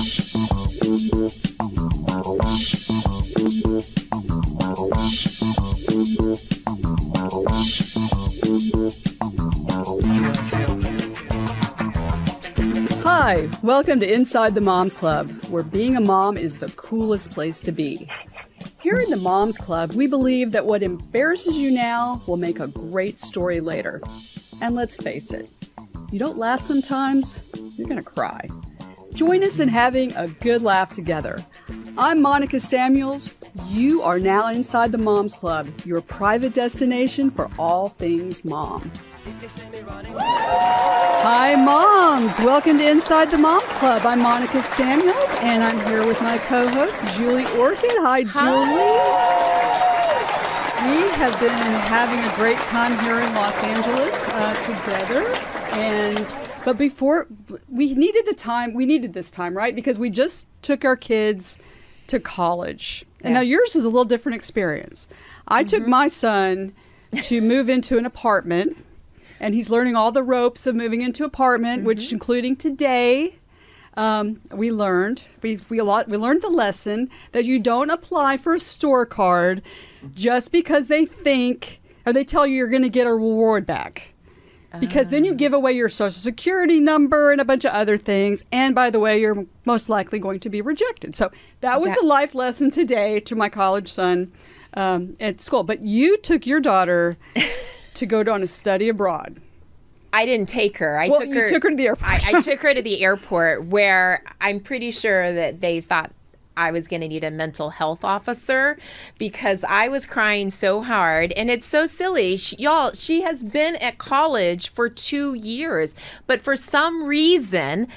Hi, welcome to Inside the Moms Club, where being a mom is the coolest place to be. Here in the Moms Club, we believe that what embarrasses you now will make a great story later. And let's face it, you don't laugh sometimes, you're gonna cry. Join us in having a good laugh together. I'm Monica Samuels. You are now inside the Moms Club, your private destination for all things mom. Hi, moms. Welcome to Inside the Moms Club. I'm Monica Samuels, and I'm here with my co-host, Julie Orchid. Hi, Julie. We have been having a great time here in Los Angeles together. But before, we needed this time, right? Because we just took our kids to college. And now yours is a little different experience. I took my son to move into an apartment. And he's learning all the ropes of moving into apartment, which including today, we learned the lesson that you don't apply for a store card just because they think or they tell you you're going to get a reward back. Because then you give away your social security number and a bunch of other things. And by the way, you're most likely going to be rejected. So that was the life lesson today to my college son at school. But you took your daughter to go on a study abroad. I didn't take her. You took her to the airport. I took her to the airport where I'm pretty sure that they thought I was going to need a mental health officer because I was crying so hard. And it's so silly. She has been at college for 2 years. But for some reason,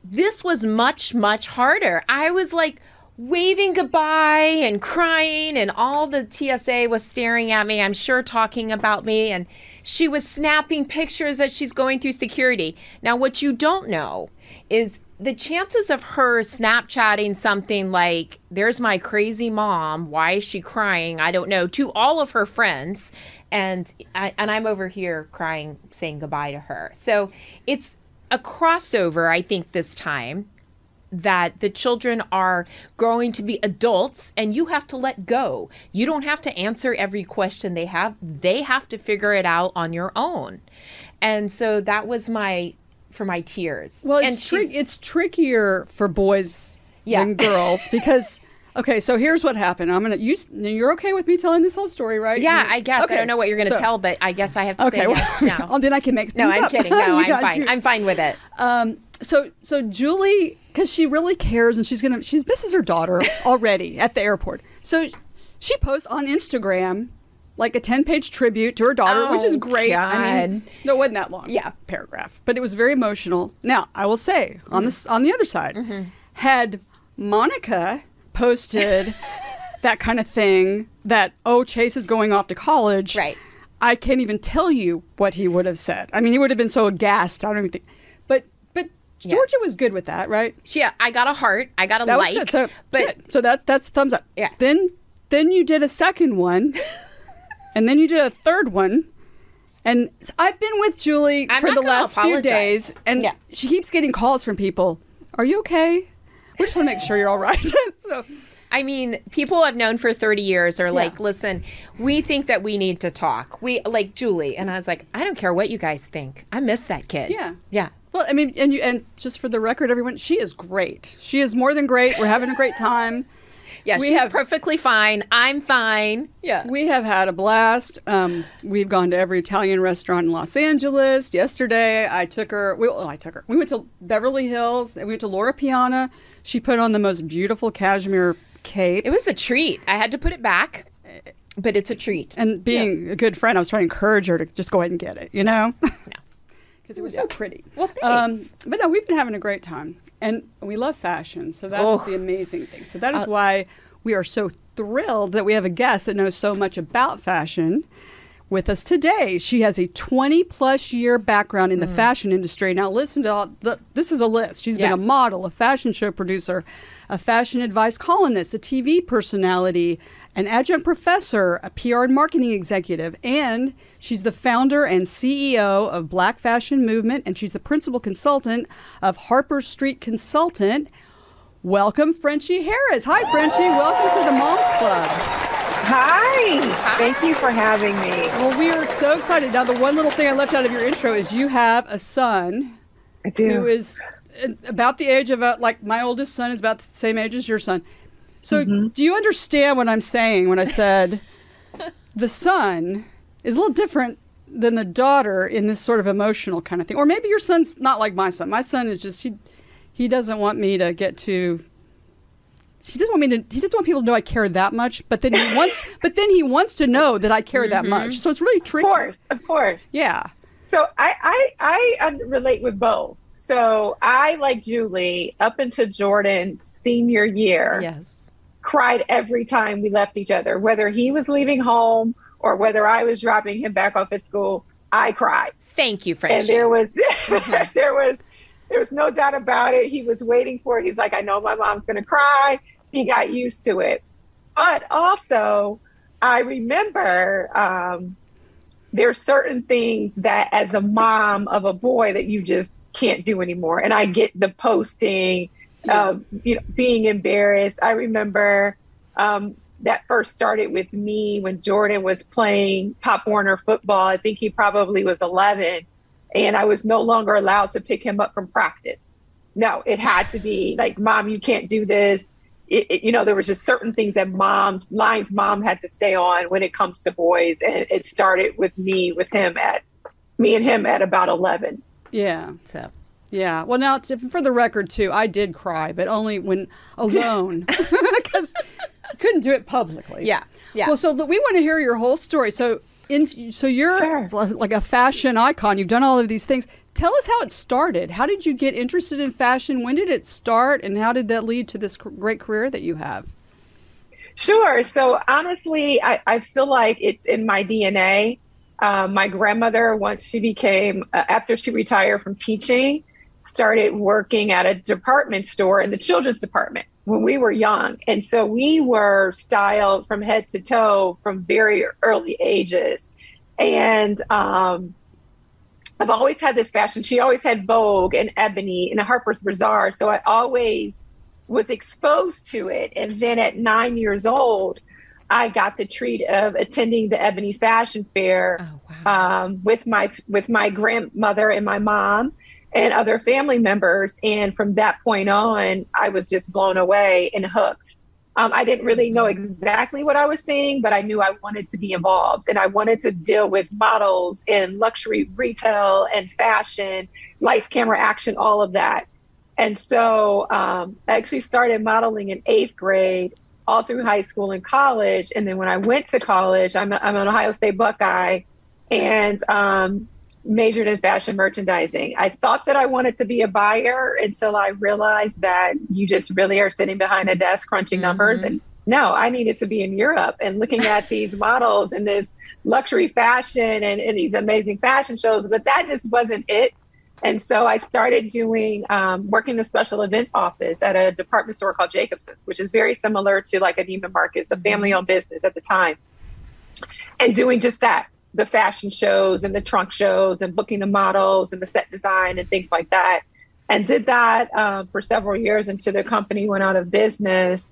this was much, much harder. I was like waving goodbye and crying, and all the TSA was staring at me, I'm sure talking about me, and she was snapping pictures as she's going through security. Now, what you don't know is the chances of her Snapchatting something like, there's my crazy mom, why is she crying? I don't know, to all of her friends, and I'm over here crying, saying goodbye to her. So it's a crossover, I think, this time, that the children are growing to be adults and you have to let go. You don't have to answer every question they have. They have to figure it out on your own. And so that was for my tears. Well, it's trickier for boys than girls because, okay, so here's what happened. You're okay with me telling this whole story, right? Yeah, I guess. Okay. I don't know what you're going to tell, but I guess I have to say yes now. Well, then I can make things No, I'm up. kidding. No, I'm fine. I'm fine with it. So Julie, because she really cares and she misses her daughter already at the airport. So she posts on Instagram like a 10-page tribute to her daughter, which is great. God. I mean, no, it wasn't that long. Yeah. Paragraph. But it was very emotional. Now, I will say, on the other side, had Monica posted that kind of thing that, Chase is going off to college. Right. I can't even tell you what he would have said. I mean, he would have been so aghast. I don't even think. But Georgia was good with that, right? Yeah, I got a heart. I got a that like. Was good. So that's thumbs up. Yeah. Then you did a second one, and then you did a third one. And I've been with Julie for the last few days, and she keeps getting calls from people. Are you okay? We just want to make sure you're all right. So, I mean, people I've known for 30 years are like, listen, we think that we need to talk. We like Julie. And I was like, I don't care what you guys think. I miss that kid. Yeah. Yeah. Well, I mean, and just for the record, everyone, she is great. She is more than great. We're having a great time. Yeah, she's perfectly fine. I'm fine. Yeah. We have had a blast. We've gone to every Italian restaurant in Los Angeles. Yesterday, I took her. We went to Beverly Hills, and we went to Loro Piana. She put on the most beautiful cashmere cape. It was a treat. I had to put it back, but it's a treat. And being a good friend, I was trying to encourage her to just go ahead and get it, you know? No. Because it was so pretty. Well, thanks. But no, we've been having a great time. And we love fashion, so that's the amazing thing. So that is why we are so thrilled that we have a guest that knows so much about fashion with us today. She has a 20-plus year background in the fashion industry. Now listen to this is a list. She's been a model, a fashion show producer, a fashion advice columnist, a TV personality, an adjunct professor, a PR and marketing executive, and she's the founder and CEO of Black Fashion Movement, and she's the principal consultant of Harper Street Consultant. welcome Frenchye Harris. Hi, Frenchye. Welcome to the Moms Club. Hi. Thank you for having me. Well, we are so excited. Now, the one little thing I left out of your intro is you have a son. I do. Who is about the age of, like, my oldest son is about the same age as your son. So do you understand what I'm saying when I said the son is a little different than the daughter in this sort of emotional kind of thing? Or maybe your son's not like my son. My son is just, he doesn't want me to get to, he doesn't want people to know I care that much, but then he wants to know that I care that much. So it's really tricky. Of course. Yeah. So I relate with both. So I, like Julie, up until Jordan's senior year, cried every time we left each other, whether he was leaving home or whether I was dropping him back off at school. I cried. Thank you, Frenchye. And there was no doubt about it. He was waiting for it. He's like, I know my mom's going to cry. He got used to it. But also, I remember there's certain things that as a mom of a boy that you just can't do anymore. And I get the posting, being embarrassed. I remember that first started with me when Jordan was playing Pop Warner football. I think he probably was 11, and I was no longer allowed to pick him up from practice. No, it had to be like, Mom, you can't do this. There was just certain things that mom had to stay on when it comes to boys. And it started with me and him at about 11. Yeah. So, yeah. Well, now, for the record, too, I did cry, but only when alone, because I couldn't do it publicly. Yeah. Yeah. Well, so we want to hear your whole story. So you're like a fashion icon. You've done all of these things. Tell us how it started. How did you get interested in fashion? When did it start? And how did that lead to this great career that you have? Sure. So honestly, I feel like it's in my DNA. My grandmother, once she became, after she retired from teaching, started working at a department store in the children's department when we were young. And so we were styled from head to toe from very early ages. And I've always had this fashion. She always had Vogue and Ebony and Harper's Bazaar. So I always was exposed to it. And then at 9 years old, I got the treat of attending the Ebony Fashion Fair with my grandmother and my mom and other family members. And from that point on, I was just blown away and hooked. I didn't really know exactly what I was seeing, but I knew I wanted to be involved, and I wanted to deal with models and luxury retail and fashion, lights, camera, action, all of that. And so I actually started modeling in 8th grade, all through high school and college. And then when I went to college, I'm an Ohio State Buckeye, and majored in fashion merchandising. I thought that I wanted to be a buyer until I realized that you just really are sitting behind a desk crunching numbers. And no, I needed to be in Europe and looking at these models and this luxury fashion and these amazing fashion shows, but that just wasn't it. And so I started doing, working the special events office at a department store called Jacobson's, which is very similar to like a Neiman Marcus, a family-owned business at the time, and doing just that. The fashion shows and the trunk shows and booking the models and the set design and things like that. And did that for several years until the company went out of business.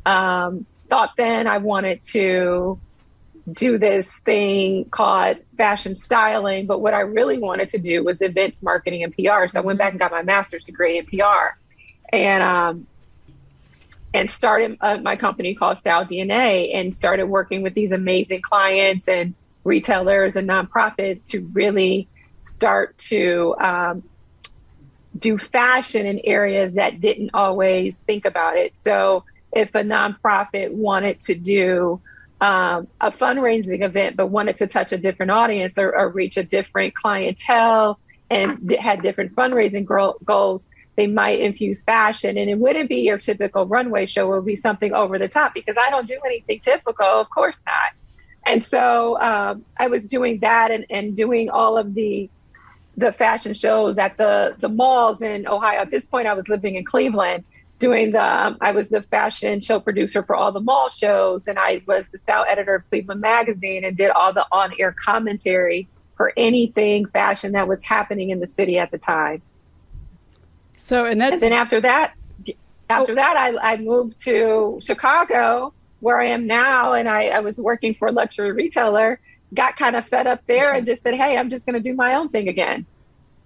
Thought then I wanted to do this thing called fashion styling. But what I really wanted to do was events marketing and PR. So I went back and got my master's degree in PR and started my company called Style DNA and started working with these amazing clients and retailers and nonprofits to really start to do fashion in areas that didn't always think about it. So if a nonprofit wanted to do a fundraising event, but wanted to touch a different audience or reach a different clientele and had different fundraising goals, they might infuse fashion. And it wouldn't be your typical runway show. It would be something over the top because I don't do anything typical. Of course not. And so I was doing that and doing all of the fashion shows at the malls in Ohio. At this point, I was living in Cleveland, I was the fashion show producer for all the mall shows. And I was the style editor of Cleveland Magazine and did all the on-air commentary for anything fashion that was happening in the city at the time. So, and then after that, After that, I moved to Chicago, where I am now, and I was working for a luxury retailer, got kind of fed up there and just said, hey, I'm just going to do my own thing again.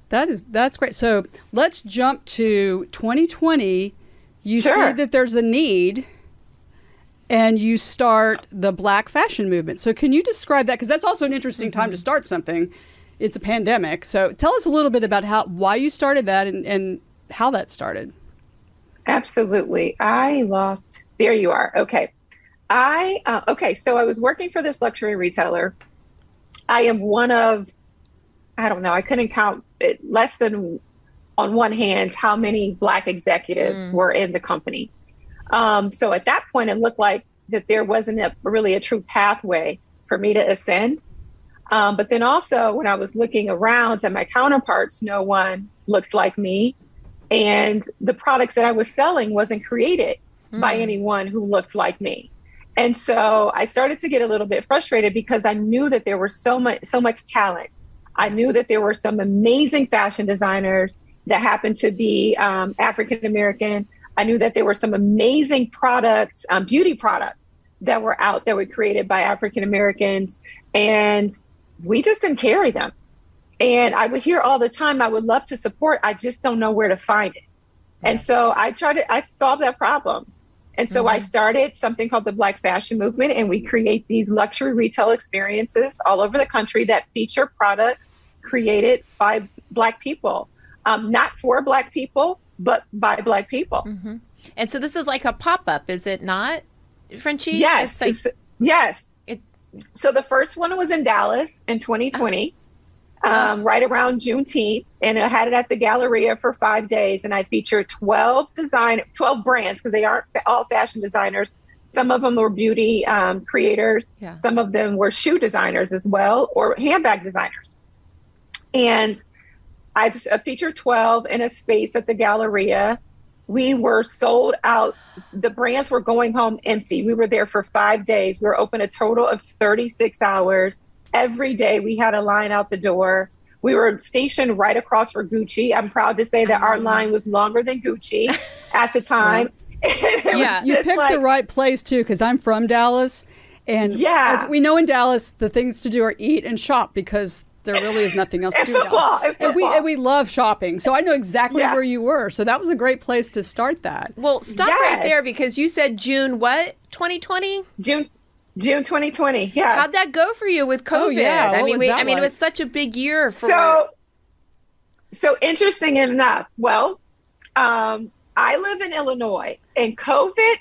That's great. So let's jump to 2020. You Sure. see that there's a need, and you start the Black fashion movement. So can you describe that? Because that's also an interesting time to start something. It's a pandemic. So tell us a little bit about why you started that and how that started. Absolutely. There you are. Okay. So I was working for this luxury retailer. I am one of, I don't know, I couldn't count it, less than on one hand how many Black executives were in the company. So at that point, it looked like that there wasn't really a true pathway for me to ascend. But then also when I was looking around at my counterparts, no one looked like me. And the products that I was selling wasn't created by anyone who looked like me. And so I started to get a little bit frustrated because I knew that there was so much talent. I knew that there were some amazing fashion designers that happened to be African American. I knew that there were some amazing products, beauty products that were out that were created by African Americans, and we just didn't carry them. And I would hear all the time, I would love to support, I just don't know where to find it. And so I solved that problem. And so I started something called the Black Fashion Movement, and we create these luxury retail experiences all over the country that feature products created by Black people, not for Black people, but by Black people. And so this is like a pop-up, is it not, Frenchye? Yes. Yes. So the first one was in Dallas in 2020. Right around Juneteenth, and I had it at the Galleria for 5 days, and I featured 12 brands, because they aren't all fashion designers. Some of them were beauty creators. Some of them were shoe designers as well, or handbag designers. And I featured 12 in a space at the Galleria. We were sold out. The brands were going home empty. We were there for 5 days. We were open a total of 36 hours. Every day we had a line out the door. We were stationed right across from Gucci. I'm proud to say that our line was longer than Gucci at the time. You picked the right place too, because I'm from Dallas. And as we know in Dallas, the things to do are eat and shop, because there really is nothing else to do in Dallas. And we love shopping. So I know exactly where you were. So that was a great place to start that. Well, stop right there, because you said June what? 2020? June 2020. Yeah. How'd that go for you with COVID? Oh, yeah. I mean, it was such a big year for. So interesting enough. Well, I live in Illinois, and COVID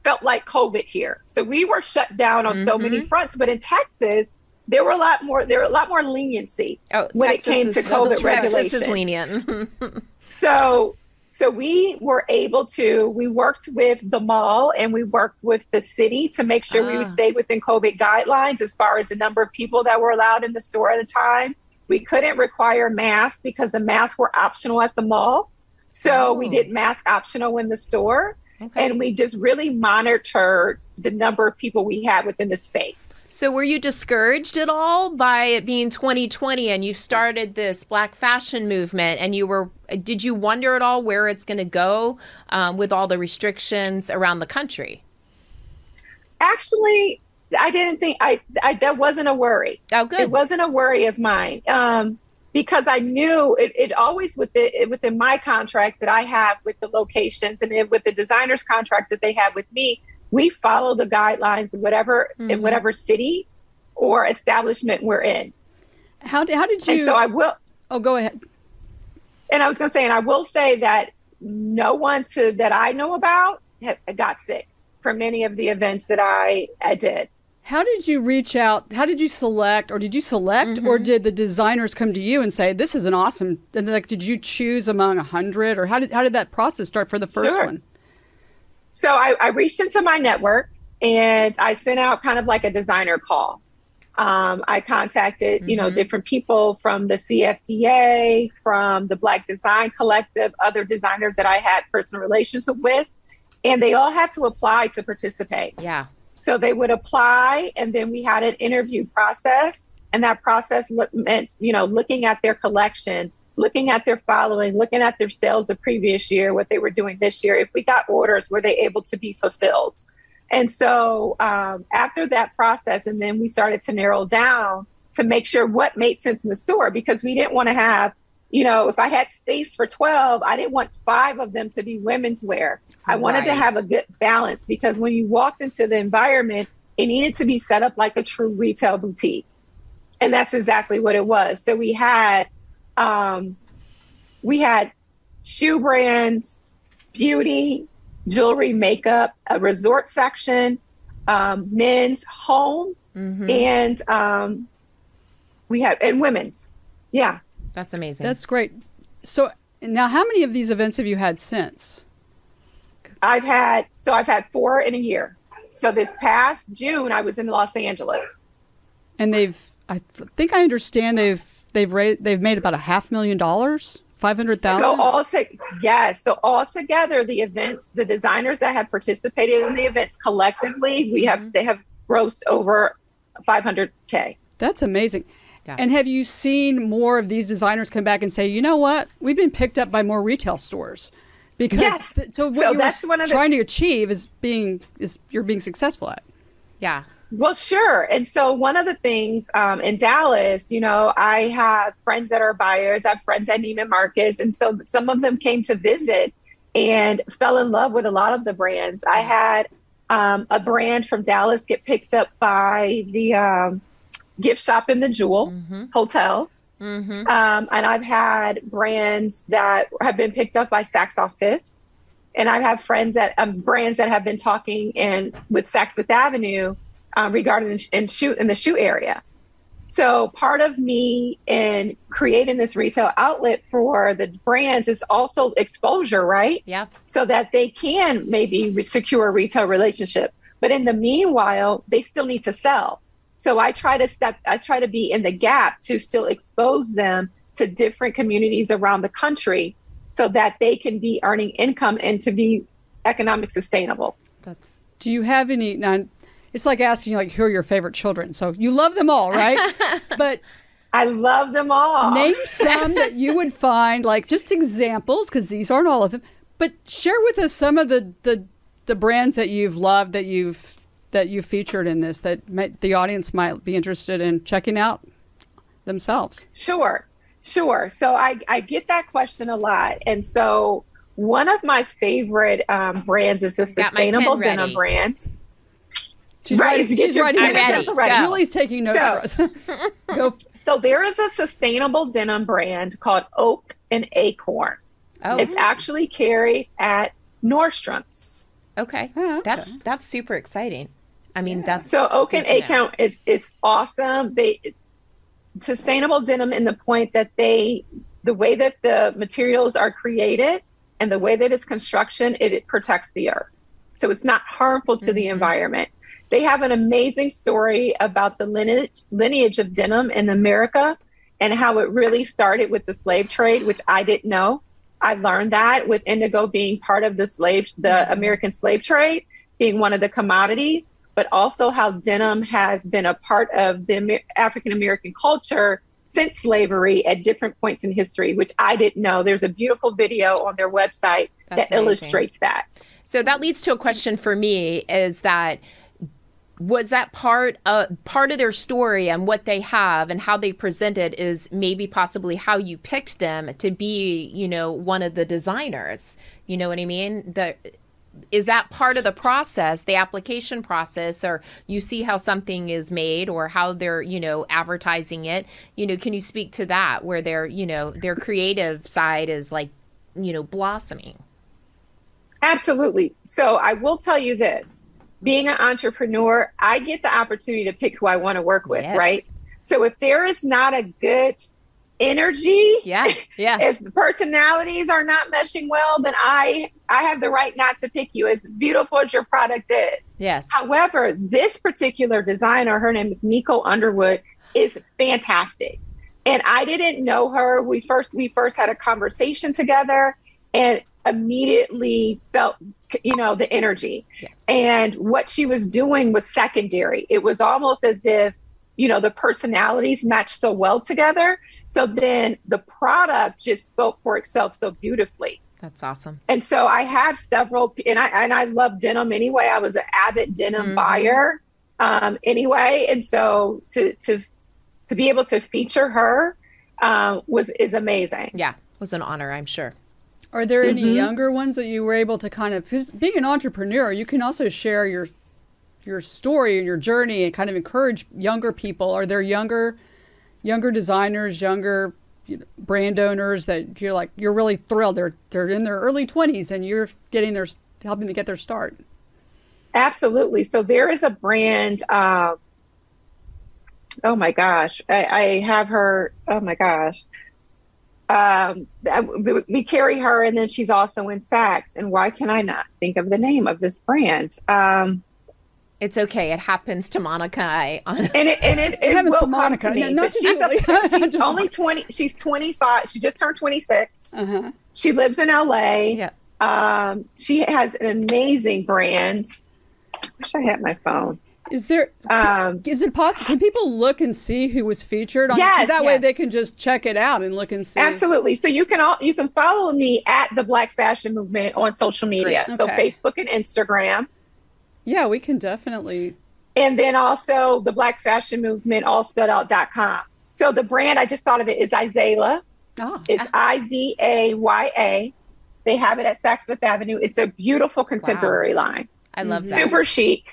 felt like COVID here. So we were shut down on so many fronts. But in Texas, there were a lot more leniency when it came to COVID regulations. Texas is lenient. So we were able to, we worked with the mall and we worked with the city to make sure we would stay within COVID guidelines as far as the number of people that were allowed in the store at a time. We couldn't require masks because the masks were optional at the mall. So we did mask optional in the store. And we just really monitored the number of people we had within the space. So were you discouraged at all by it being 2020 and you started this Black fashion movement, and did you wonder at all where it's going to go with all the restrictions around the country? Actually, I didn't think that wasn't a worry. Oh, good. It wasn't a worry of mine because I knew it always within my contracts that I have with the locations and then with the designers' contracts that they have with me. We follow the guidelines in whatever city or establishment we're in. How did you? And so I will. Oh, go ahead. And I was going to say, and I will say that no one that I know about got sick from any of the events that I did. How did you reach out? How did you select, or did you select, or did the designers come to you and say, "This is an awesome"? And did you choose among 100, or how did that process start for the first one? So I reached into my network and I sent out kind of like a designer call. I contacted, different people from the CFDA, from the Black Design Collective, other designers that I had personal relationship with, and they all had to apply to participate. Yeah. So they would apply, and then we had an interview process, and that process meant, looking at their collection, looking at their following, looking at their sales the previous year, what they were doing this year. If we got orders, were they able to be fulfilled? And so after that process, and then we started to narrow down to make sure what made sense in the store, because we didn't want to have, if I had space for 12, I didn't want 5 of them to be women's wear. I wanted to have a good balance, because when you walked into the environment, it needed to be set up like a true retail boutique. And that's exactly what it was. So we had shoe brands, beauty, jewelry, makeup, a resort section, men's, home, and we had, and women's. Yeah. That's amazing. That's great. So now how many of these events have you had since? I've had 4 in a year. So this past June, I was in Los Angeles. And I think I understand they've made about $500,000, 500,000. So all together, the events, the designers that have participated in the events collectively, they have grossed over 500K. That's amazing. Yeah. And have you seen more of these designers come back and say, you know what, we've been picked up by more retail stores? Because so what you're trying to achieve is you're being successful at. Yeah. Well, sure. And so one of the things in Dallas, I have friends that are buyers. I have friends at Neiman Marcus. And so some of them came to visit and fell in love with a lot of the brands. I had a brand from Dallas get picked up by the gift shop in the Jewel Hotel. And I've had brands that have been picked up by Saks Off Fifth. And I've had friends that brands that have been talking with Saks Fifth Avenue regarding in the shoe area. So part of me in creating this retail outlet for the brands is also exposure, right? Yeah. So that they can maybe secure a retail relationship. But in the meanwhile, they still need to sell. So I try to be in the gap to still expose them to different communities around the country so that they can be earning income and to be economic sustainable. Do you have any, now it's like asking who are your favorite children? So you love them all, right? But I love them all. Name some that you would find, just examples, because these aren't all of them, but share with us some of the brands that you've loved, that you've featured in this, that the audience might be interested in checking out themselves. Sure. So I get that question a lot. And so one of my favorite brands is a sustainable denim brand. She's ready. I'm ready. Julie's taking notes for us. Go. So there is a sustainable denim brand called Oak and Acorn. Oh. It's actually carried at Nordstrom's. Okay. Oh, okay. That's super exciting. I mean, that's so Oak and Acorn. It's awesome. It's sustainable denim in the point that the way that the materials are created and the way that it's construction, it protects the earth. So it's not harmful to the environment. They have an amazing story about the lineage of denim in America and how it really started with the slave trade, which I didn't know. I learned that with indigo being part of the American slave trade, being one of the commodities, but also how denim has been a part of the African-American culture since slavery at different points in history, which I didn't know. There's a beautiful video on their website that illustrates that. So that leads to a question for me, is that was that part of their story and what they have and how they present it is maybe possibly how you picked them to be, one of the designers. You know what I mean? Is that part of the process, the application process, or you see how something is made or how they're, advertising it? Can you speak to that, where their creative side is blossoming? Absolutely. So I will tell you this. Being an entrepreneur, I get the opportunity to pick who I want to work with, right? So if there is not a good energy, if the personalities are not meshing well, then I have the right not to pick you, as beautiful as your product is. Yes. However, this particular designer, her name is Nico Underwood, is fantastic. And I didn't know her. We first had a conversation together and immediately felt, the energy. Yeah. And what she was doing was secondary. It was almost as if, the personalities matched so well together. So then the product just spoke for itself so beautifully. That's awesome. And so I have several, and I love denim anyway. I was an avid denim buyer anyway. And so to be able to feature her is amazing. Yeah, it was an honor, I'm sure. Are there any younger ones that you were able to kind of, 'cause being an entrepreneur, you can also share your story and your journey and kind of encourage younger people. Are there younger designers, younger brand owners that you're really thrilled? They're in their early 20s and you're helping to get their start. Absolutely. So there is a brand, oh my gosh, I have her, oh my gosh. We carry her, and then she's also in Saks. And why can I not think of the name of this brand? It's okay. It happens to Monica. It happens will to Monica. Come to me. Not She's only 20. She's 25. She just turned 26. She lives in LA. Yeah. She has an amazing brand. I wish I had my phone. Is it possible? Can people look and see who was featured on? Yes, that way they can just check it out and look and see. Absolutely. So you can follow me at the Black Fashion Movement on social media. Great. So Okay. Facebook and Instagram. Yeah, we can definitely. And then also the Black Fashion Movement, all spelled out.com. So the brand, I just thought of it, is Izaya. It's Izaya. They have it at Saks Fifth Avenue. It's a beautiful contemporary line. I love that. Super chic.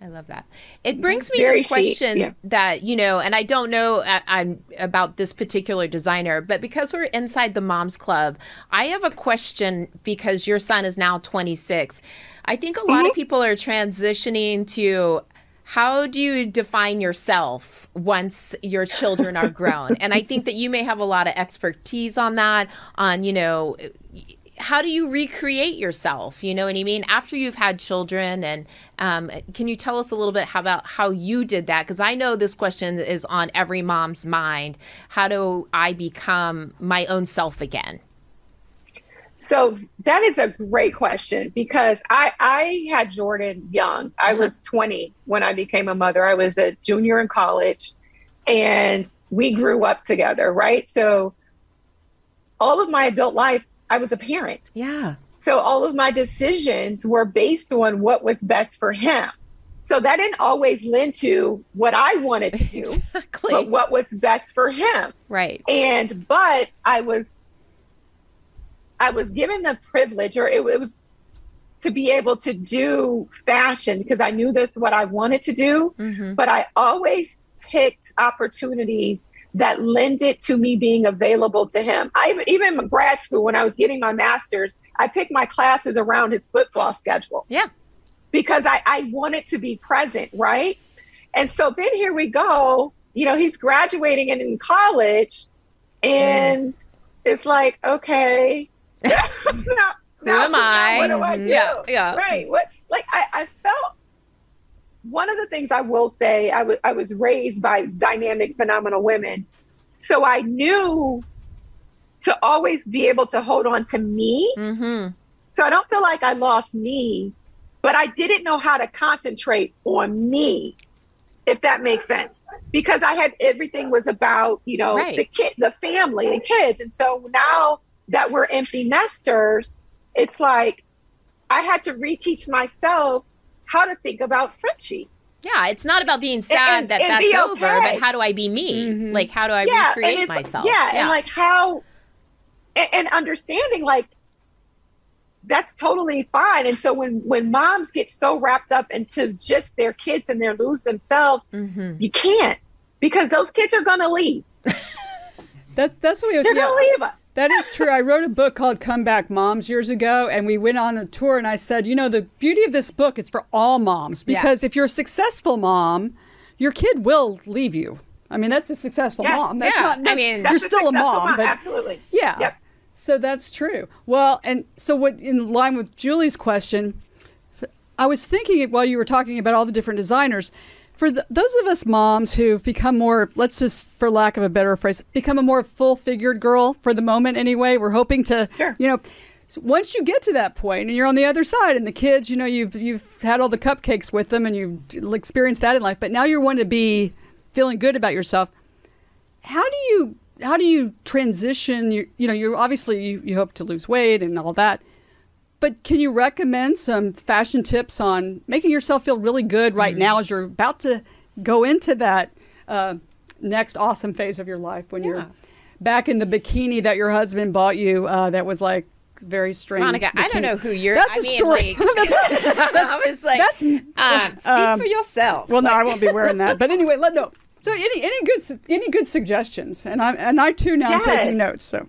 I love that. It brings me Very to a question chic, that, and I don't know I'm about this particular designer, but because we're inside the Moms Club, I have a question because your son is now 26. I think a lot of people are transitioning to how do you define yourself once your children are grown? And I think that you may have a lot of expertise on that, how do you recreate yourself? You know what I mean? After you've had children, and can you tell us a little bit about how you did that? Because I know this question is on every mom's mind. How do I become my own self again? So that is a great question because I had Jordan young. I was 20 when I became a mother. I was a junior in college and we grew up together, right? So all of my adult life, I was a parent. Yeah. So all of my decisions were based on what was best for him. So that didn't always lend to what I wanted to do, exactly. but what was best for him. Right. But I was given the privilege, or it was to be able to do fashion because I knew this is what I wanted to do. But I always picked opportunities that lended to me being available to him. Even in grad school, when I was getting my master's, I picked my classes around his football schedule. Yeah. Because I wanted to be present, right? And so then here we go, he's graduating and in college, and it's like, okay, who am I? What do I do? Yeah. Right. I felt, one of the things I will say, I was raised by dynamic, phenomenal women. So I knew to always be able to hold on to me. So I don't feel like I lost me, but I didn't know how to concentrate on me, if that makes sense. Because everything was about, right. the family and kids. And so now that we're empty nesters, it's like I had to reteach myself how to think about Frenchye. Yeah, it's not about being sad that's okay. over, but how do I be me? Like, how do I recreate myself? And like how, and understanding like that's totally fine. And so when moms get so wrapped up into just their kids and they lose themselves, you can't, because those kids are going to leave. That's what we have They're going to leave us. That is true. I wrote a book called Comeback Moms years ago, and we went on a tour, and I said, the beauty of this book is for all moms, because if you're a successful mom, your kid will leave you. I mean, that's a successful mom. That's you're still a mom. But, absolutely. Yeah. Yep. So that's true. Well, and so what, in line with Julie's question, I was thinking while you were talking about all the different designers, for those of us moms who've become more, let's just, for lack of a better phrase, become a more full-figured girl for the moment anyway. We're hoping to, so once you get to that point and you're on the other side and the kids, you've had all the cupcakes with them and you've experienced that in life, but now you're wanting to be feeling good about yourself. How do you you transition? You obviously you hope to lose weight and all that, but can you recommend some fashion tips on making yourself feel really good right now as you're about to go into that next awesome phase of your life when you're back in the bikini that your husband bought you that was like very strange. Monica, bikini. I don't know who you're. That's a story. I was like, speak for yourself. Well, no, I won't be wearing that. But anyway, no. So any good suggestions? And I too now am taking notes. So.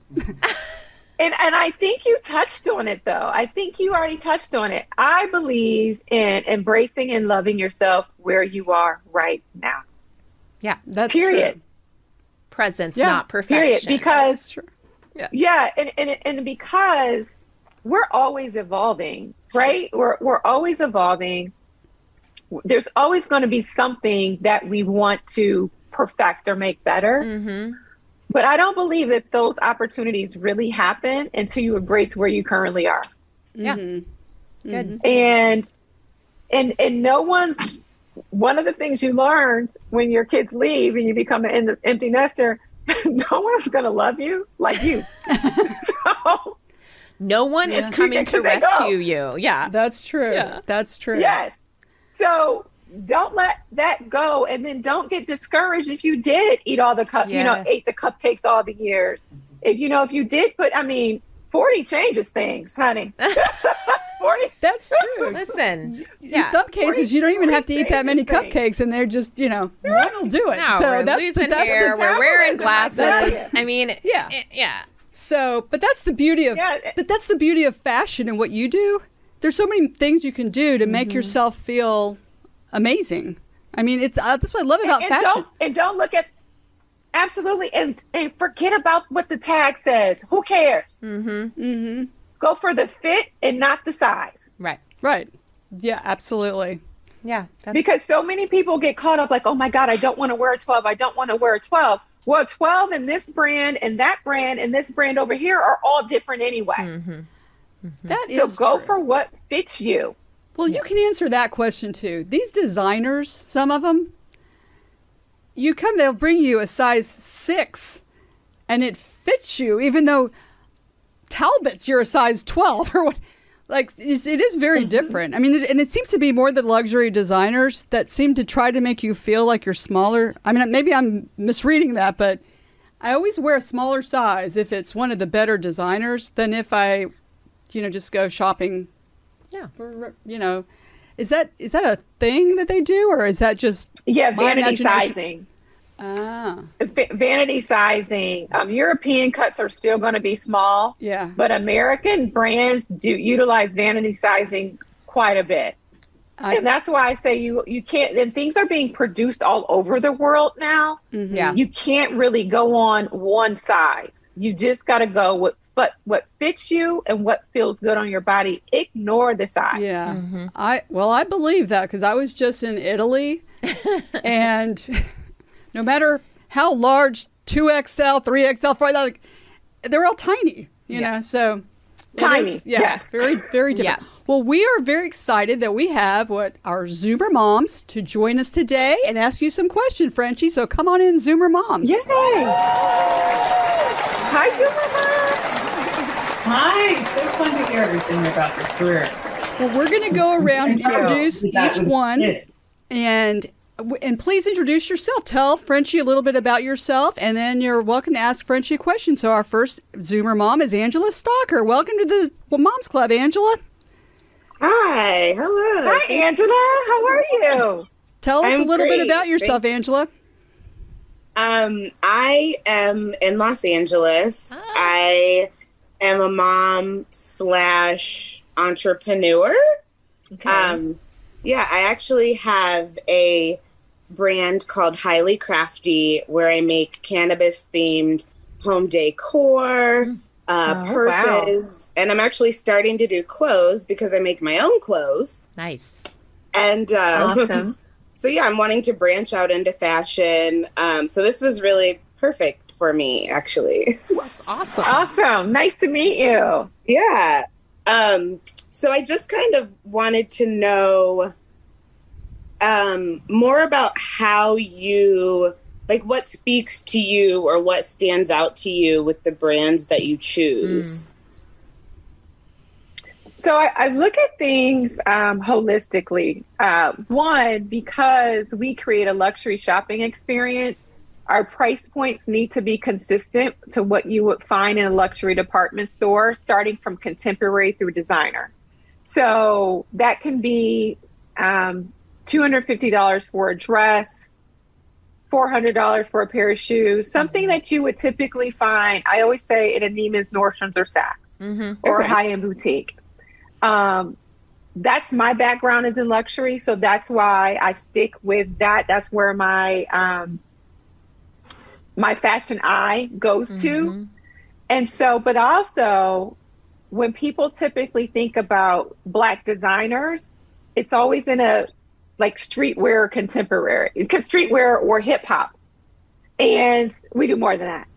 And I think you touched on it, though. I think you already touched on it. I believe in embracing and loving yourself where you are right now. Yeah, that's period. True. Presence, not perfection. Period. Because that's true. Yeah, and because we're always evolving, right? We're always evolving. There's always going to be something that we want to perfect or make better. Mm-hmm. But I don't believe that those opportunities really happen until you embrace where you currently are. Yeah. Mm-hmm. Good. And no one of the things you learned when your kids leave and you become an empty nester, no one's going to love you like you. So, no one is coming to rescue you. Yeah. That's true. Yeah. That's true. Yes. So don't let that go. And then don't get discouraged if you did eat all the ate the cupcakes all the years. If you did 40 changes things, honey. 40. That's true. Listen, in some cases, you don't even have to eat that many cupcakes, and they're just, one will do it. No, so we're losing hair. We're wearing glasses. I mean, yeah. So, but that's the beauty of fashion and what you do. There's so many things you can do to make yourself feel amazing. I mean, that's what I love about fashion. Don't look at. Absolutely. And forget about what the tag says. Who cares? Mm-hmm. Mm-hmm. Go for the fit and not the size. Right. Yeah, absolutely. Yeah. Because so many people get caught up like, oh my God, I don't want to wear a 12. I don't want to wear a 12. Well, 12 and this brand and that brand and this brand over here are all different anyway. Mm-hmm. Mm-hmm. That is so go for what fits you. Well, you can answer that question too. These designers, some of them, they'll bring you a size 6 and it fits you, even though Talbot's you're a size 12 or what. Like, it is very different. I mean, and it seems to be more the luxury designers that seem to try to make you feel like you're smaller. I mean, maybe I'm misreading that, but I always wear a smaller size if it's one of the better designers than if I, just go shopping. Yeah. For, is that a thing that they do, or is that just vanity sizing? Ah. Vanity sizing. European cuts are still going to be small. Yeah. But American brands do utilize vanity sizing quite a bit. And that's why I say you can't, and things are being produced all over the world now. Mm-hmm. Yeah. You can't really go on one size. You just got to go with what fits you and what feels good on your body. Ignore the size. Yeah. Mm-hmm. I believe that because I was just in Italy and no matter how large 2XL, 3XL, 4XL, they're all tiny, you know, so. Tiny, yes. Very, very different. Yes. Well, we are very excited that we have our Zoomer moms to join us today and ask you some questions, Frenchie. So come on in, Zoomer moms. Yay! Hi, Zoomer moms. Hi, so fun to hear everything about your career. Well, we're going to go around and introduce each one, and please introduce yourself. Tell Frenchie a little bit about yourself, and then you're welcome to ask Frenchie a question. So our first Zoomer mom is Angela Stalker. Welcome to the Moms Club, Angela. Hi, hello. Hi, Angela. How are you? Tell us a little bit about yourself, Angela. I am in Los Angeles. I am a mom / entrepreneur. Okay. I actually have a brand called Highly Crafty where I make cannabis-themed home decor, purses, and I'm actually starting to do clothes because I make my own clothes. Nice. And awesome. So I'm wanting to branch out into fashion. So this was really perfect for me, actually. That's awesome. Awesome. Nice to meet you. Yeah. So I just kind of wanted to know more about how you like what speaks to you or what stands out to you with the brands that you choose? So I look at things holistically. One, because we create a luxury shopping experience, our price points need to be consistent to what you would find in a luxury department store, starting from contemporary through designer. So that can be $250 for a dress, $400 for a pair of shoes, something that you would typically find, I always say, in a Neiman's, Nordstrom's, or Saks, or a high-end boutique. That's my background is in luxury, so that's why I stick with that. That's where my my fashion eye goes to. And so, but also when people typically think about Black designers, it's always in a like streetwear, contemporary, streetwear or hip hop. And we do more than that.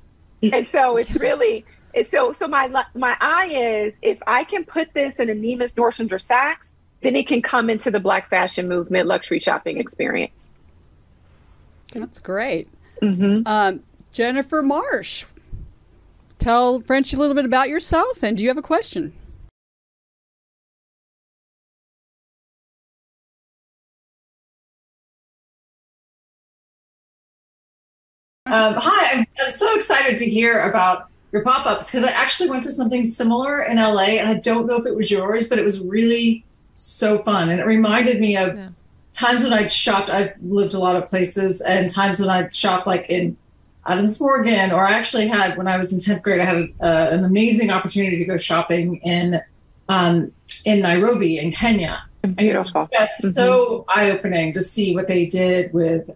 And so it's really, so my eye is, if I can put this in a Neiman's, Nordstrom's, or Saks, then it can come into the Black fashion movement, luxury shopping experience. That's great. Jennifer Marsh, tell Frenchye a little bit about yourself, and do you have a question? Hi, I'm so excited to hear about your pop-ups because I actually went to something similar in LA, and I don't know if it was yours, but it was really so fun. And it reminded me of times when I'd shopped. I've lived a lot of places, and times when I'd shopped like in Adams Morgan, or I actually had, when I was in 10th grade, I had an amazing opportunity to go shopping in Nairobi in Kenya. Beautiful. That's so eye-opening to see what they did with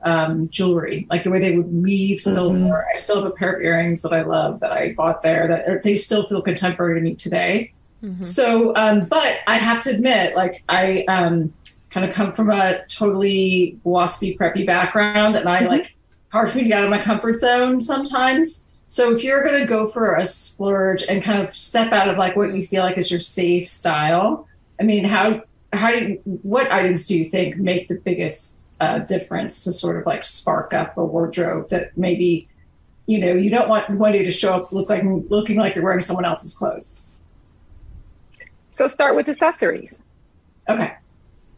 jewelry, like the way they would weave silver. I still have a pair of earrings that I love that I bought there that they still feel contemporary to me today. So, but I have to admit, like I kind of come from a totally waspy, preppy background, and I like hard for me to get out of my comfort zone sometimes. So if you're going to go for a splurge and kind of step out of like what you feel like is your safe style, I mean, what items do you think make the biggest difference to sort of like spark up a wardrobe that maybe, you know, you don't want one day to show up looking like you're wearing someone else's clothes? So start with accessories. Okay.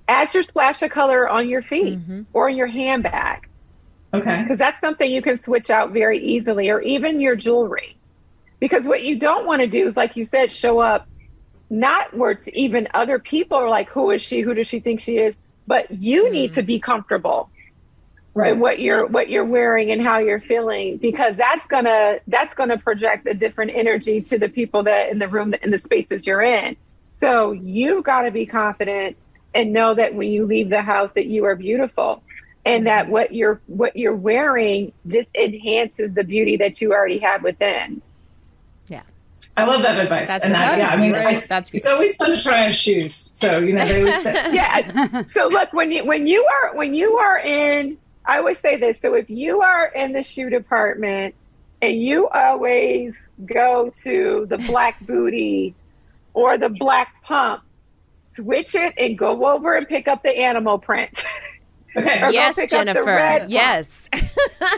Add your splash of color on your feet or in your handbag. Okay. Because that's something you can switch out very easily, or even your jewelry. Because what you don't want to do is, like you said, show up not where it's even other people are like, who is she? Who does she think she is? But you need to be comfortable in what you're wearing and how you're feeling, because that's gonna project a different energy to the people that in the room, in the spaces you're in. So you got to be confident and know that when you leave the house that you are beautiful, and that what you're wearing just enhances the beauty that you already have within. Yeah. I love that advice. It's always fun to try on shoes. So, you know, they always say. Yeah. So look, when you are in, I always say this. So if you are in the shoe department and you always go to the black booty or the black pump, switch it and go over and pick up the animal print. Okay. Yes, Jennifer. Yes.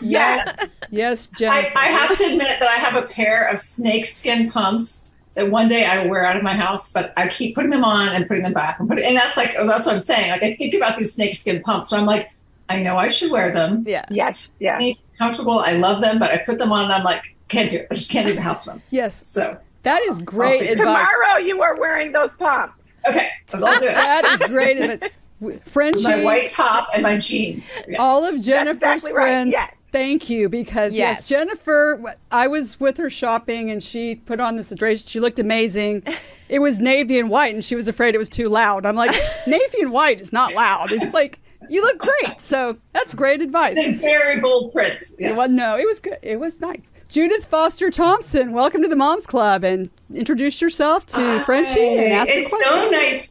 Yes, Jennifer. I have to admit that I have a pair of snakeskin pumps that one day I will wear out of my house, but I keep putting them on and putting them back. And that's what I'm saying. Like I think about these snakeskin pumps, and I'm like, I know I should wear them. Yeah. Yes. Yeah. They're comfortable. I love them, but I put them on and I'm like, can't do it. I just can't leave the house with them. Yes. So that is great advice. Tomorrow you are wearing those pumps. Okay. So I'll do it. That is great advice. Frenchye, my white top and my jeans. Yeah. All of Jennifer's exactly friends, right. Yes. Thank you, because yes, Jennifer, I was with her shopping and she put on this dress. She looked amazing. It was navy and white, and she was afraid it was too loud. I'm like, navy and white is not loud. It's like, you look great. So that's great advice. It's a very bold print. Yes. Well, no, it was good. It was nice. Judith Foster Thompson, welcome to the Moms Club, and introduce yourself to Frenchye and ask a question. It's so nice.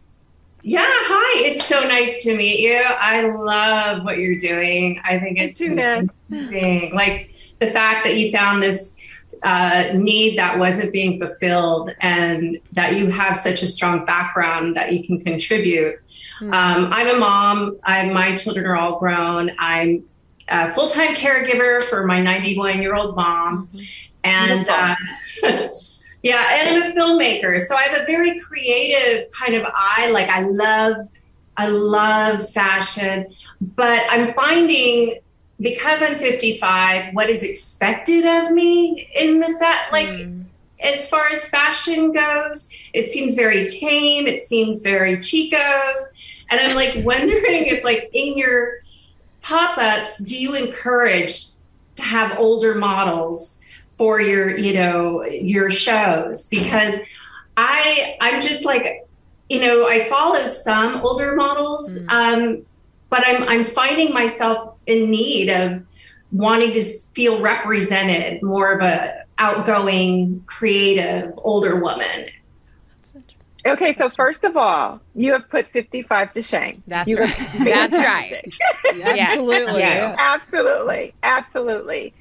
Yeah, hi. It's so nice to meet you. I love what you're doing. I think it's amazing. Like the fact that you found this need that wasn't being fulfilled, and that you have such a strong background that you can contribute. I'm a mom. My children are all grown. I'm a full-time caregiver for my 91-year-old mom. And yeah, and I'm a filmmaker. So I have a very creative kind of eye. Like I love fashion, but I'm finding, because I'm 55, what is expected of me in the as far as fashion goes, it seems very tame. It seems very Chico's. And I'm like wondering if, like, in your pop-ups, do you encourage to have older models for your, your shows? Because I'm just like, I follow some older models, but I'm finding myself in need of wanting to feel represented, more of a outgoing, creative, older woman. Okay, so first of all, you have put 55 to shame. That's right. That's right. Absolutely. Yes. Absolutely. Absolutely.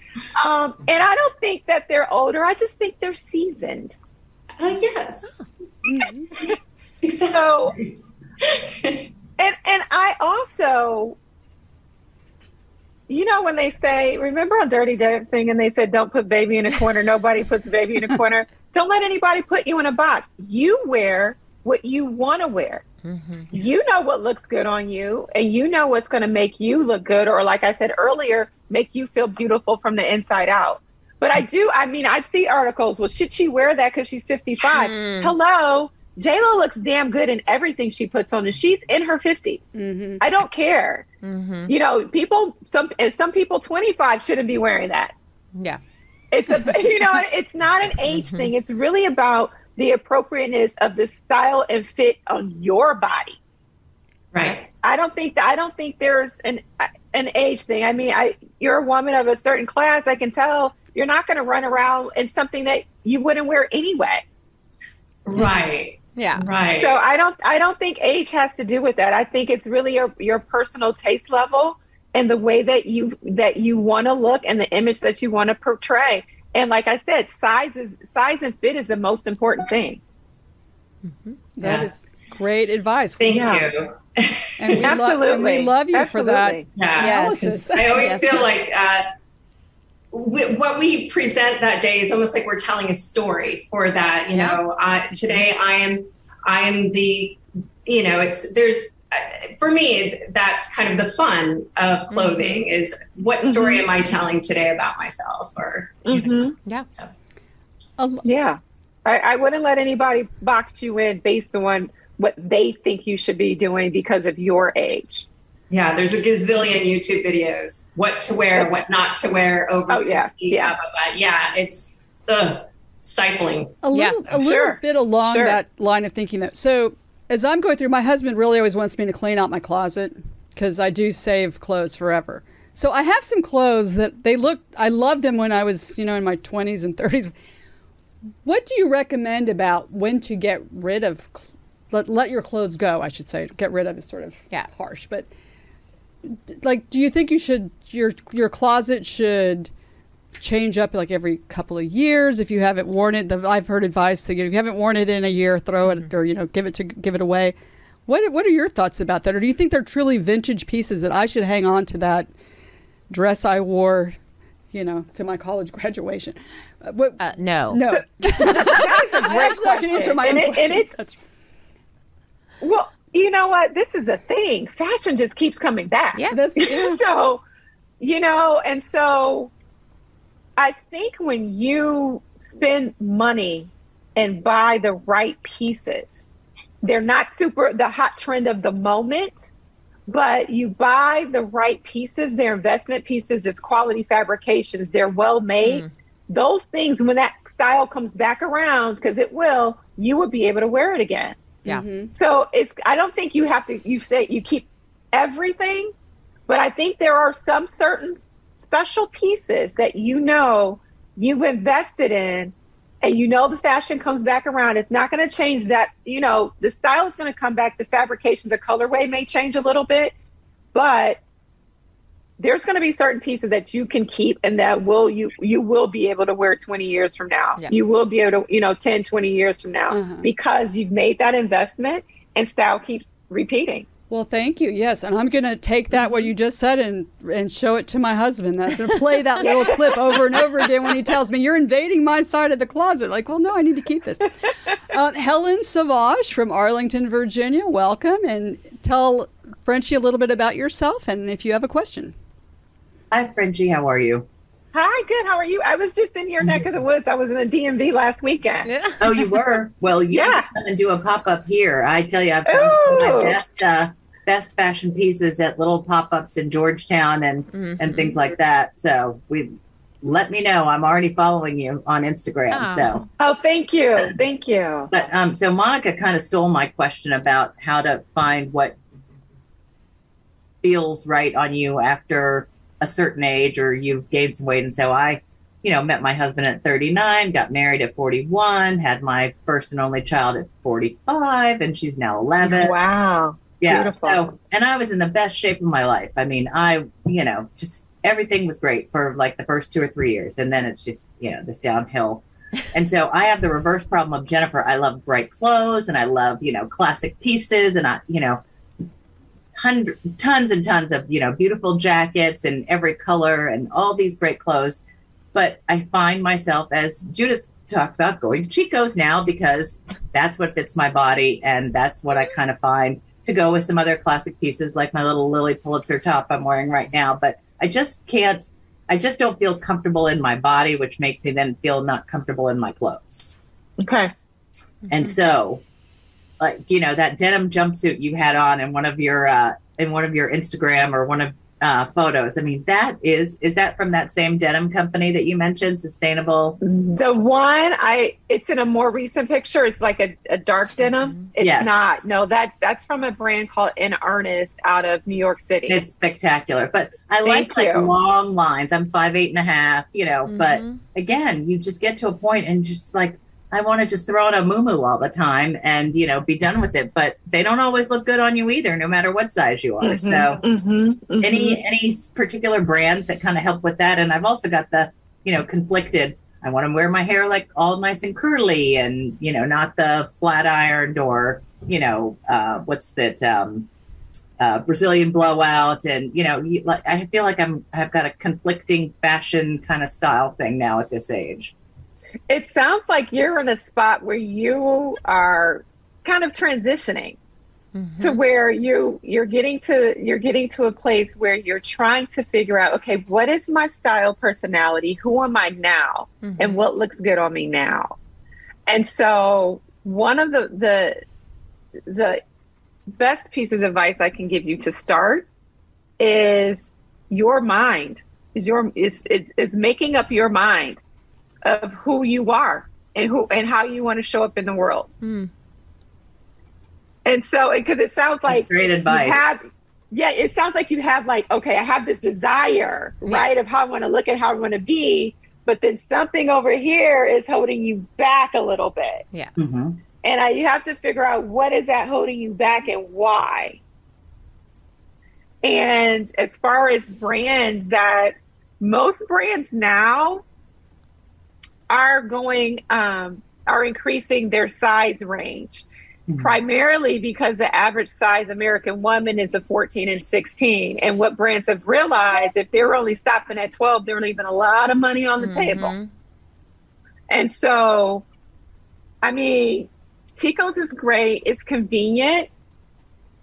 And I don't think that they're older. I just think they're seasoned. Yes. Exactly. So, and I also, when they say, remember on Dirty Dancing, and they said, don't put baby in a corner. Nobody puts baby in a corner. Don't let anybody put you in a box. You wear what you want to wear. Mm-hmm. You know what looks good on you, and you know what's going to make you look good, or like I said earlier, make you feel beautiful from the inside out. But I see articles, well, should she wear that because she's 55? Hello. J-Lo looks damn good in everything she puts on, and she's in her 50s. Mm-hmm. I don't care. Mm-hmm. Some people 25 shouldn't be wearing that. Yeah. It's it's not an age thing. It's really about the appropriateness of the style and fit on your body. Right. I don't think there's an age thing. I mean, you're a woman of a certain class. I can tell you're not going to run around in something that you wouldn't wear anyway. Right. Yeah. Right. So I don't think age has to do with that. I think it's really your personal taste level and the way that you want to look and the image that you want to portray. And like I said, size and fit is the most important thing. Mm-hmm. That is great advice. Thank you. And we love you for that. Yeah. Yes. I always feel like what we present that day is almost like we're telling a story for that. Today I am the, for me, that's kind of the fun of clothing is what story am I telling today about myself or, I wouldn't let anybody box you in based on what they think you should be doing because of your age. Yeah, there's a gazillion YouTube videos, what to wear, what not to wear, over. Oh, yeah. Yeah. Yeah, it's stifling. A little bit along that line of thinking, though. So as I'm going through, my husband really always wants me to clean out my closet because I do save clothes forever. So I have some clothes that I loved them when I was, in my 20s and 30s. What do you recommend about when to get rid of, let your clothes go, I should say. Get rid of is sort of harsh, but like, do you think your closet should change up like every couple of years if you haven't worn it? I've heard advice to, if you haven't worn it in a year, throw it or give it away. What are your thoughts about that? Or do you think they're truly vintage pieces that I should hang on to that dress I wore, to my college graduation? No. That is a great question. I can answer my own question. Well, you know what? This is a thing. Fashion just keeps coming back. Yeah. So, and so I think when you spend money and buy the right pieces, they're not the hot trend of the moment, but you buy the right pieces, they're investment pieces, it's quality fabrications, they're well made. Those things, when that style comes back around, because it will, you will be able to wear it again. Yeah. So I don't think you have to, you keep everything, but I think there are some certain special pieces that you've invested in, and the fashion comes back around. It's not going to change that, the style is going to come back, the fabrication, the colorway may change a little bit, but there's going to be certain pieces that you can keep and that you will be able to wear 20 years from now. Yeah. You will be able to, 10, 20 years from now, because you've made that investment and style keeps repeating. Well, thank you. Yes, and I'm going to take that what you just said and show it to my husband. That's going to play that little clip over and over again when he tells me you're invading my side of the closet. Like, well, no, I need to keep this. Helen Savage from Arlington, Virginia, welcome, and tell Frenchye a little bit about yourself and if you have a question. Hi, Frenchye. How are you? Hi, good. How are you? I was just in your neck of the woods. I was in the DMV last weekend. Oh, you were? Well, you can come and do a pop-up here. I tell you, I've found some of my best fashion pieces at little pop-ups in Georgetown and things like that. So let me know. I'm already following you on Instagram. So. Oh, thank you. Thank you. But so Monica kind of stole my question about how to find what feels right on you after a certain age or you've gained some weight. And so I, met my husband at 39, got married at 41, had my first and only child at 45, and she's now 11. Wow. Yeah. Beautiful. So, and I was in the best shape of my life. I mean, just everything was great for like the first 2 or 3 years. And then it's just, this downhill. And so I have the reverse problem of Jennifer. I love bright clothes and I love, classic pieces and tons and tons of, beautiful jackets and every color and all these great clothes. But I find myself, as Judith talked about, going to Chico's now because that's what fits my body. And that's what I kind of find to go with some other classic pieces like my little Lily Pulitzer top I'm wearing right now. But I just don't feel comfortable in my body, which makes me then feel not comfortable in my clothes. Okay. And so, like, that denim jumpsuit you had on in one of your Instagram or one of photos. I mean, is that from that same denim company that you mentioned, Sustainable? The one it's in a more recent picture. It's like a dark denim. It's not. No, that's from a brand called In Earnest out of New York City. It's spectacular. But I like long lines. I'm 5'8.5", but again, you just get to a point and just like, I want to just throw on a muumuu all the time and, be done with it. But they don't always look good on you either, no matter what size you are. So any particular brands that kind of help with that? And I've also got the, conflicted. I want to wear my hair like all nice and curly and, not the flat ironed or, what's that? Brazilian blowout. And, I feel like I've got a conflicting fashion kind of style thing now at this age. It sounds like you're in a spot where you are kind of transitioning to where you're getting to a place where you're trying to figure out, okay, what is my style personality? Who am I now? And what looks good on me now? And so one of the best pieces of advice I can give you to start is your mind. It's making up your mind of who you are and how you want to show up in the world. And so, because it sounds like great advice. It sounds like you have like, okay, I have this desire, right, of how I want to look and how I want to be, but then something over here is holding you back a little bit. Yeah. And you have to figure out what is that holding you back and why. And as far as brands, that most brands now are increasing their size range, primarily because the average size American woman is a 14 and 16. And what brands have realized, if they're only stopping at 12, they're leaving a lot of money on the table. And so, I mean, Chico's is great. It's convenient.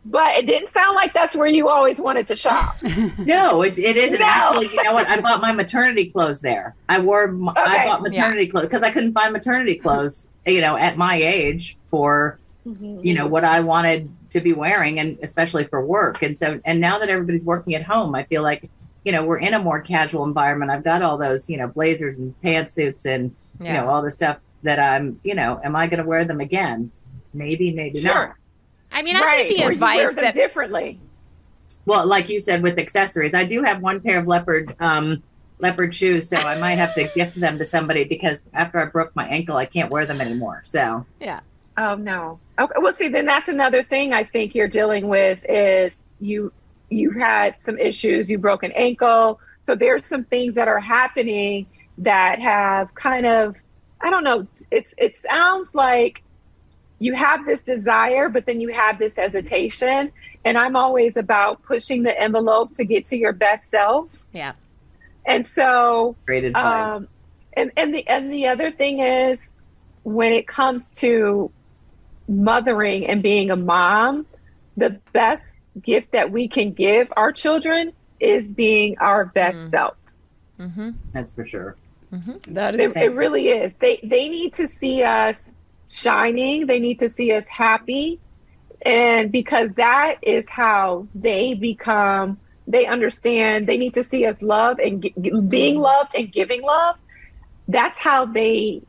But it didn't sound like that's where you always wanted to shop. No, it isn't. No. Actually, you know what? I bought my maternity clothes there. I bought maternity clothes because I couldn't find maternity clothes, at my age for, what I wanted to be wearing, and especially for work. And so, and now that everybody's working at home, I feel like, we're in a more casual environment. I've got all those, blazers and pantsuits and, all the stuff that I'm, am I going to wear them again? Maybe not. I mean, I think the advice that differently. Well, like you said, with accessories, I do have one pair of leopard shoes, so I might have to gift them to somebody because after I broke my ankle, I can't wear them anymore. So yeah. Oh no. Okay. Well, see, then that's another thing I think you're dealing with is you had some issues. You broke an ankle, so there's some things that are happening that have kind of, I don't know. It sounds like you have this desire, but then you have this hesitation. And I'm always about pushing the envelope to get to your best self. Yeah. And so, Great advice. and the other thing is, when it comes to mothering and being a mom, the best gift that we can give our children is being our best self. That's for sure. That is, it really is. They need to see us shining. They need to see us happy. And because that is how they become, they understand, they need to see us love and being loved and giving love. That's how they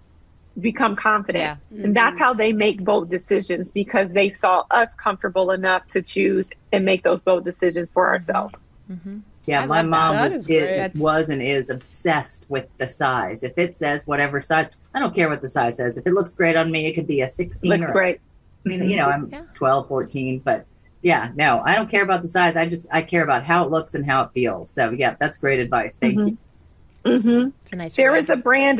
become confident. Yeah. And that's how they make bold decisions, because they saw us comfortable enough to choose and make those bold decisions for ourselves. Yeah, my mom That was and is obsessed with the size. If it says whatever size, I don't care what the size says. If it looks great on me, it could be a 16 Looks great. I mean, you know, I'm 12, 14, but yeah, no, I don't care about the size. I care about how it looks and how it feels. So yeah, that's great advice. Thank you. It's a nice There word. is a brand,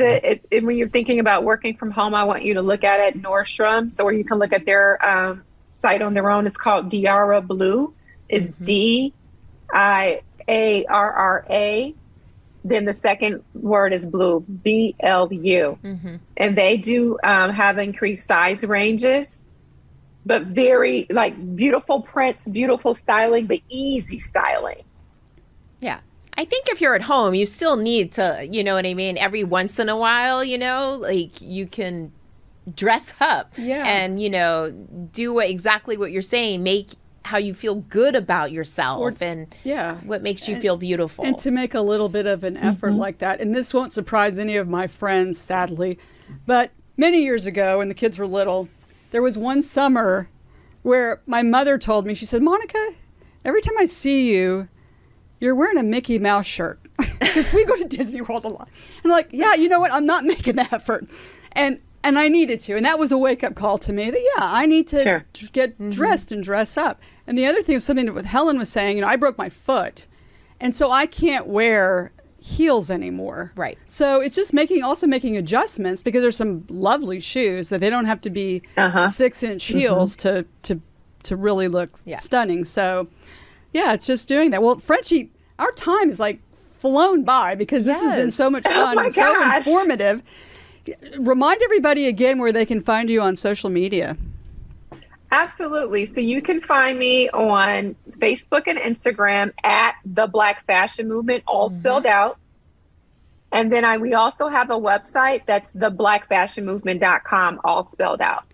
when you're thinking about working from home, I want you to look at it, Nordstrom. So where you can look at their site on their own. It's called Diarra Blue. It's DIARRA. Then the second word is blue, BLU. And they do have increased size ranges, but very like beautiful prints, beautiful styling, but easy styling. Yeah. I think if you're at home, you still need to, you know what I mean? Every once in a while, you know, like you can dress up and, you know, do exactly what you're saying. Make how you feel good about yourself and what makes you feel beautiful. And to make a little bit of an effort like that. And this won't surprise any of my friends, sadly. But many years ago, when the kids were little, there was one summer where my mother told me, she said, Monica, every time I see you, you're wearing a Mickey Mouse shirt. Because we go to Disney World a lot. And I'm like, yeah, you know what? I'm not making the effort. And I needed to. And that was a wake-up call to me that, I need to get dressed and dress up. And the other thing was something that Helen was saying, you know, I broke my foot. And so I can't wear heels anymore. Right. So it's just also making adjustments, because there's some lovely shoes that they don't have to be 6-inch heels to really look stunning. So, yeah, it's just doing that. Well, Frenchye, our time is like flown by, because this has been so much fun and so informative. Remind everybody again where they can find you on social media. Absolutely. So you can find me on Facebook and Instagram at The Black Fashion Movement, all spelled out. And then we also have a website that's theblackfashionmovement.com, all spelled out.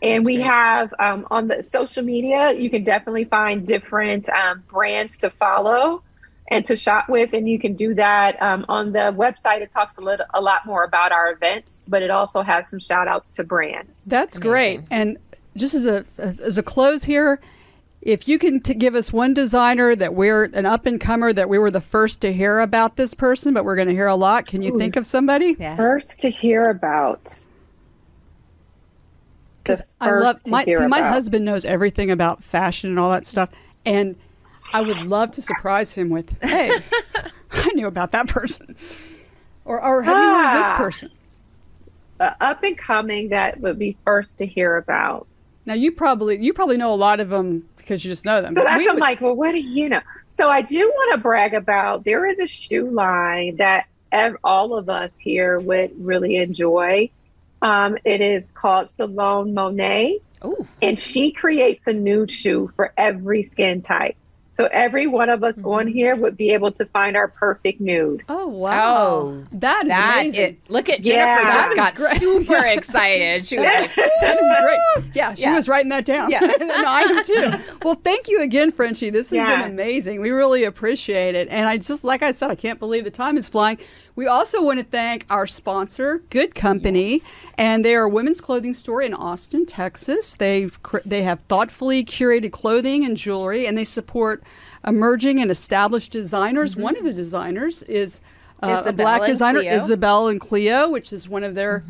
And we have on the social media, you can definitely find different brands to follow and to shop with. And you can do that on the website. It talks a lot more about our events, but it also has some shout outs to brands. That's great. And just as a close here, if you can give us one designer that we're an up-and-comer that we were the first to hear about this person, but we're going to hear a lot. Can you think of somebody? Yeah. First to hear about. Because I love my husband knows everything about fashion and all that stuff, and I would love to surprise him with, hey, I knew about that person, or have you heard of this person? Up and coming that would be first to hear about. Now you probably know a lot of them because you just know them. So I'm like, well, what do you know? So I do want to brag about, there is a shoe line that all of us here would really enjoy. It is called Salone Monet. Ooh. And she creates a nude shoe for every skin type. So every one of us on here would be able to find our perfect nude. Oh, wow. Oh, that is amazing. Look at Jennifer just got super excited. She was like, that is great. Yeah, she was writing that down. Yeah. No, I am too. Well, thank you again, Frenchye. This has been amazing. We really appreciate it. And I just, like I said, I can't believe the time is flying. We also want to thank our sponsor, Good Company, and they are a women's clothing store in Austin, Texas. They have thoughtfully curated clothing and jewelry, and they support emerging and established designers. One of the designers is a black designer, Isabel and Cleo, which is one of their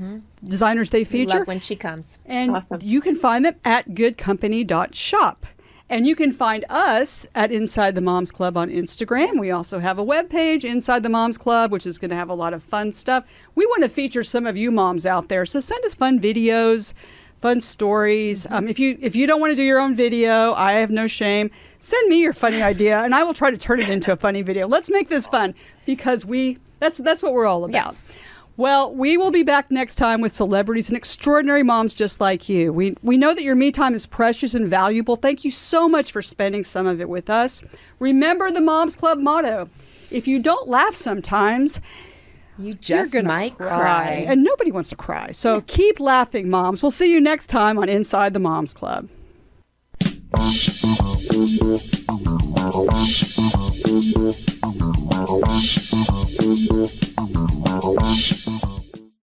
designers they feature. We love when she comes. And you can find them at goodcompany.shop. And you can find us at Inside the Moms Club on Instagram. We also have a webpage, Inside the Moms Club, which is going to have a lot of fun stuff. We want to feature some of you moms out there. So send us fun videos, fun stories. If you don't want to do your own video, I have no shame. Send me your funny idea, and I will try to turn it into a funny video. Let's make this fun, because that's what we're all about. Yes. Well, we will be back next time with celebrities and extraordinary moms just like you. We know that your me time is precious and valuable. Thank you so much for spending some of it with us. Remember the Moms Club motto: if you don't laugh sometimes, you just might cry. And nobody wants to cry. So keep laughing, moms. We'll see you next time on Inside the Moms Club.